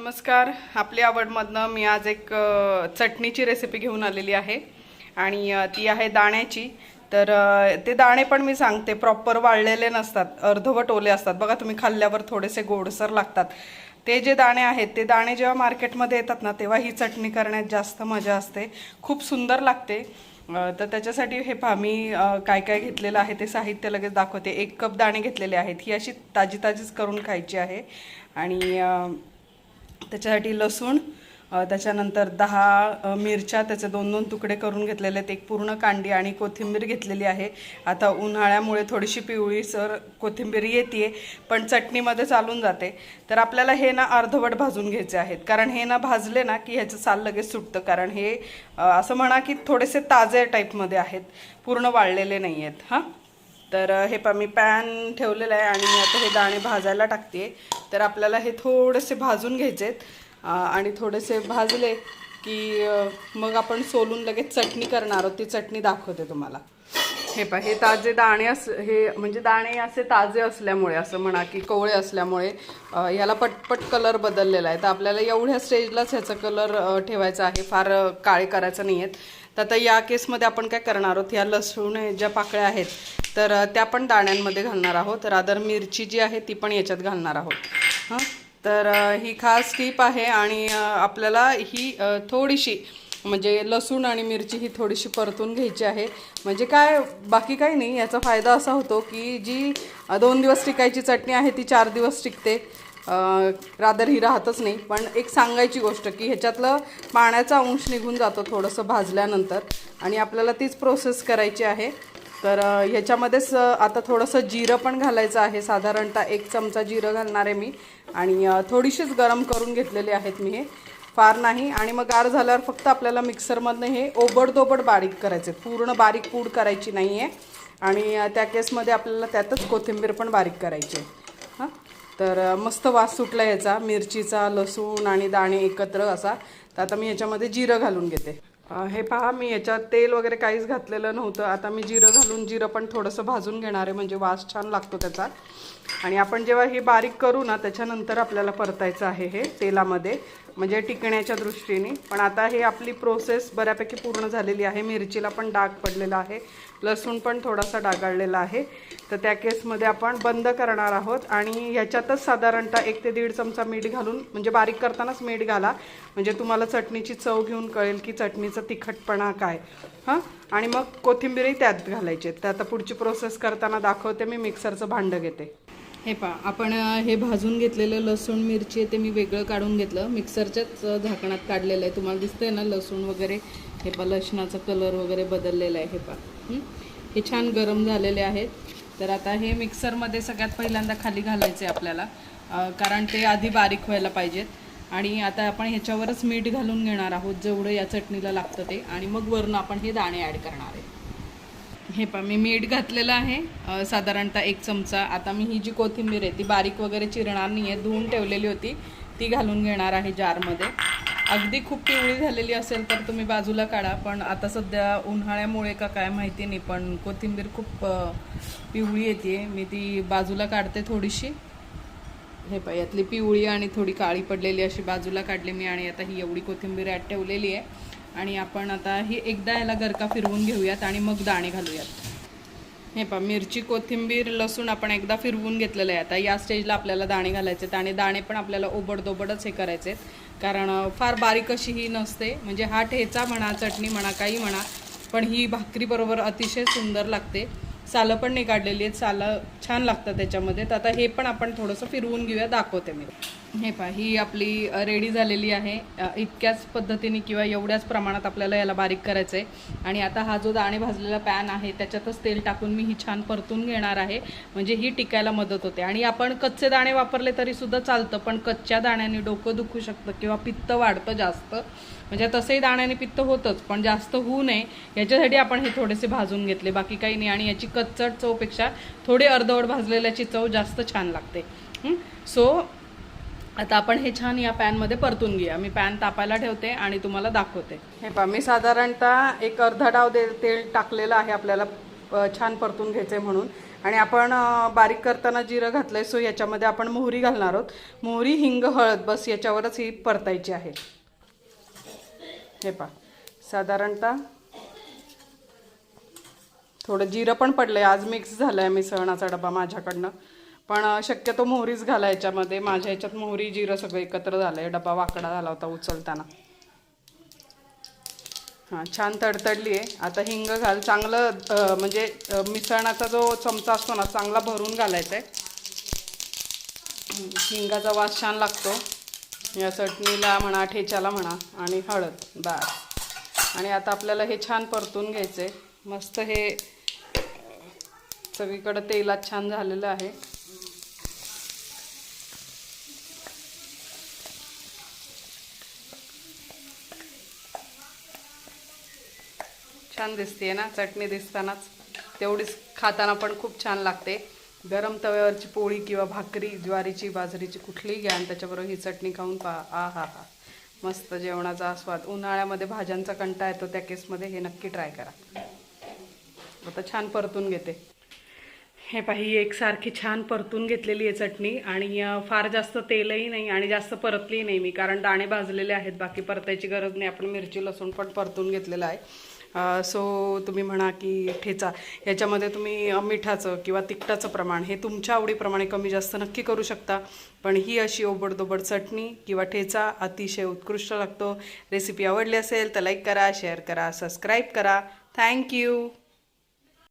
नमस्कार. आपली आवडमधनं मी आज एक चटणीची रेसिपी घेऊन आलेली आहे आणि ती आहे दाण्याची. तर ते दाणे पण मी सांगते प्रॉपर वाळलेले नसतात, अर्धवट ओले असतात बघा. तुम्ही खाल्ल्यावर थोडेसे गोडसर लागतात. ते जे दाणे आहेत ते दाणे जेव्हा मार्केटमध्ये येतात ना तेव्हा ही चटणी करण्यात जास्त मजा असते, खूप सुंदर लागते. तर त्याच्यासाठी हे पहा मी काय काय घेतलेलं आहे ते साहित्य लगेच दाखवते. 1 कप दाणे घेतलेले आहेत. ही अशी ताजी ताजीच करून खायची आहे. आणि त्याच्यासाठी लसूण, त्याच्यानंतर 10 मिरच्या त्याचे 2-2 तुकडे करून घेतलेले आहेत. एक पूर्ण कांडी आणि कोथिंबीर घेतलेली आहे. आता उन्हाळ्यामुळे थोडीशी पिवळीसर कोथिंबीर येते पण चटणीमध्ये चालून जाते. तर आपल्याला हे ना अर्धवट भाजून घ्यायचे आहेत, कारण हे ना भाजले ना की ह्याचं साल लगेच सुटतं. कारण हे असं म्हणा की थोडेसे ताजे टाईपमध्ये आहेत, पूर्ण वाळलेले नाही आहेत. हां, तर हे पहा मी पॅन ठेवलेलं आहे आणि आता हे दाणे भाजायला टाकते. तर आपल्याला हे थोडेसे भाजून घ्यायचे आहेत आणि थोडेसे भाजले की मग आपण सोलून लगेच चटणी करणार आहोत. ती चटणी दाखवते तुम्हाला. हे पहा हे ताजे दाणे हे म्हणजे दाणे असे ताजे असल्यामुळे, असं म्हणा की कोवळे असल्यामुळे याला पटपट कलर बदललेला आहे. तर आपल्याला एवढ्या स्टेजलाच ह्याचा कलर ठेवायचा आहे, फार काळे करायचं नाही आहेत. तर आता या केसमध्ये आपण काय करणार आहोत, ह्या लसूण ज्या पाकळ्या आहेत तर त्या पण दाण्यांमध्ये घालणार आहोत. रादर मिरची जी आहे ती पण याच्यात घालणार आहोत. हां, तर ही खास टीप आहे. आणि आपल्याला ही थोडीशी म्हणजे लसूण आणि मिरची ही थोडीशी परतून घ्यायची आहे. म्हणजे काय, बाकी काही नाही. याचा फायदा असा होतो की जी 2 दिवस टिकायची चटणी आहे ती 4 दिवस टिकते. रादर ही राहतच नाही. पण एक सांगायची गोष्ट की ह्याच्यातलं पाण्याचा अंश निघून जातो थोडंसं भाजल्यानंतर, आणि आपल्याला तीच प्रोसेस करायची आहे. तर ह्याच्यामध्येच आता थोडंसं जिरं पण घालायचं आहे. साधारणतः 1 चमचा जिरं घालणार आहे मी. आणि थोडीशीच गरम करून घेतलेली आहेत मी, हे फार नाही. आणि मग गार झाल्यावर फक्त आपल्याला मिक्सरमधनं हे ओबडधोबड बारीक करायचे, पूर्ण बारीक पूड करायची नाही आहे. आणि त्या केसमध्ये आपल्याला त्यातच कोथिंबीर पण बारीक करायची आहे. हां, तर मस्त वास सुटला याचा, मिरचीचा, लसूण आणि दाणे एकत्र असा. तर आता मी ह्याच्यामध्ये जिरं घालून घेते. हे पहा मी याच्यात तेल वगैरे काहीच घातलेलं नव्हतं. आता मी जिरं घालून जिरं पण थोडंसं भाजून घेणार आहे, म्हणजे वास छान लागतो त्याचा. आणि आपण जेव्हा हे बारीक करू ना त्याच्यानंतर आपल्याला परतायचं आहे हे तेलामध्ये, म्हणजे टिकण्याच्या दृष्टीने. पण आता हे आपली प्रोसेस बऱ्यापैकी पूर्ण झालेली आहे. मिरचीला पण डाग पडलेला आहे, लसूण पण थोडासा डागाळलेला आहे. तर त्या केसमध्ये आपण बंद करणार आहोत. आणि ह्याच्यातच साधारणतः 1 ते 1.5 चमचा मीठ घालून, म्हणजे बारीक करतानाच मीठ घाला, म्हणजे तुम्हाला चटणीची चव घेऊन कळेल की चटणीचा तिखटपणा काय. हां, आणि मग कोथिंबीरही त्यात घालायचे. तर आता पुढची प्रोसेस करताना दाखवते. मी मिक्सरचं भांडं घेते. हे पहा आपण हे भाजून घेतलेलं लसूण मिरची ते मी वेगळं काढून घेतलं, मिक्सरच्याच झाकणात काढलेलं आहे. तुम्हाला दिसतंय ना लसूण वगैरे. हे पहा लसणाचा कलर वगैरे बदललेला आहे. हे पहा हे छान गरम झालेले आहेत. तर आता हे मिक्सरमध्ये सगळ्यात पहिल्यांदा खाली घालायचे आपल्याला, कारण ते आधी बारीक व्हायला पाहिजेत. आणि आता आपण ह्याच्यावरच मीठ घालून घेणार आहोत जेवढं या चटणीला लागतं ते. आणि मग वरून आपण हे दाणे ॲड करणार आहे. हे पहा मी मीठ घातलेलं आहे साधारणतः 1 चमचा. आता मी ही जी कोथिंबीर आहे ती बारीक वगैरे चिरणार नाही आहे, धुवून ठेवलेली होती, ती घालून घेणार आहे जारमध्ये. अगदी खूप पिवळी झालेली असेल तर तुम्ही बाजूला काढा, पण आता सध्या उन्हाळ्यामुळे का काय माहिती नाही पण कोथिंबीर खूप पिवळी येते. मी ती बाजूला काढते थोडीशी. हे पहा यातली पिवळी आणि थोडी काळी पडलेली अशी बाजूला काढली मी. आणि आता ही एवढी कोथिंबीर ॲड ठेवलेली आहे. आणि आपण आता ही एकदा याला गरका फिरवून घेऊयात आणि मग दाणे घालूयात. हे पहा मिरची, कोथिंबीर, लसूण आपण एकदा फिरवून घेतलेलं आहे. आता या स्टेजला आपल्याला दाणे घालायचे आहेत. आणि दाणे पण आपल्याला ओबडधोबडच हे करायचे आहेत, कारण फार बारीक अशी ही नसते. म्हणजे हा ठेचा म्हणा, चटणी म्हणा, काही म्हणा, पण ही भाकरीबरोबर अतिशय सुंदर लागते. सालं पण नाही काढलेली आहेत, सालं छान लागतं त्याच्यामध्ये. तर आता हे पण आपण थोडंसं फिरवून घेऊया, दाखवते मी. हे पहा ही आपली रेडी झालेली आहे. इतक्याच पद्धतीने किंवा एवढ्याच प्रमाणात आपल्याला याला बारीक करायचं आहे. आणि आता हा जो दाणे भाजलेला पॅन आहे त्याच्यातच तेल टाकून मी ही छान परतून घेणार आहे, म्हणजे ही टिकायला मदत होते. आणि आपण कच्चे दाणे वापरले तरीसुद्धा चालतं, पण कच्च्या दाण्याने डोकं दुखू शकतं किंवा पित्त वाढतं जास्त. म्हणजे तसंही दाण्याने पित्त होतंच, पण जास्त होऊ नये याच्यासाठी आपण हे थोडेसे भाजून घेतले, बाकी काही नाही. आणि याची कच्चट चवपेक्षा थोडी अर्धवट भाजलेल्याची चव जास्त छान लागते. सो आता आपण हे छान या पॅनमध्ये परतून घेऊया. मी पॅन तापायला ठेवते आणि तुम्हाला दाखवते. हे पहा मी साधारणतः एक अर्धा डाव तेल टाकलेलं आहे आपल्याला छान परतून घ्यायचं आहे म्हणून. आणि आपण बारीक करताना जिरं घातलंय, सो याच्यामध्ये आपण मोहरी घालणार आहोत. मोहरी, हिंग, हळद बस याच्यावरच ही परतायची आहे. हे पहा साधारणतः थोडं जिरं पण पडलंय. आज मिक्स झालंय मिसळणाचा डबा माझ्याकडनं, पण शक्यतो मोहरीच घाला याच्यामध्ये. माझ्या ह्याच्यात मोहरी जिरं सगळं एकत्र झालंय. डबा वाकडा झाला होता उचलताना. हां, छान तडतडली आहे. आता हिंग घाल. चांगलं म्हणजे मिसळणाचा जो चमचा असतो ना चांगला भरून घालायचा आहे. हिंगाचा वास छान लागतो या चटणीला म्हणा, ठेच्याला म्हणा. आणि हळद बस. आणि आता आपल्याला हे छान परतून घ्यायचं आहे. मस्त हे सगळीकडं तेलात छान झालेलं आहे. छान दिसते ना चटणी दिसतानाच, तेवढीच खाताना पण खूप छान लागते. गरम तव्यावरची पोळी किंवा भाकरी, ज्वारीची बाजरीची कुठलीही घ्या आणि त्याच्याबरोबर ही चटणी खाऊन पहा. आ हा हा, मस्त जेवणाचा आस्वाद. उन्हाळ्यामध्ये भाज्यांचा कंटाळा येतो त्या केसमध्ये हे नक्की ट्राय करा. आता छान परतून घेते. हे पहा ही एकसारखी छान परतून घेतलेली आहे चटणी. आणि फार जास्त तेलही नाही आणि जास्त परतली नाही मी, कारण दाणे भाजलेले आहेत. बाकी परतायची गरज नाही, आपण मिरची लसूण पण परतून घेतलेलं आहे. सो तुम्ही म्हणा की ठेचा, याच्यामध्ये तुम्ही मिठाचं किंवा तिखटाचं प्रमाण हे तुमच्या आवडीप्रमाणे कमी जास्त नक्की करू शकता. पण ही अशी ओबडधोबड चटणी किंवा ठेचा अतिशय उत्कृष्ट लागतो. रेसिपी आवडली असेल तर लाईक करा, शेअर करा, सबस्क्राईब करा. थँक्यू.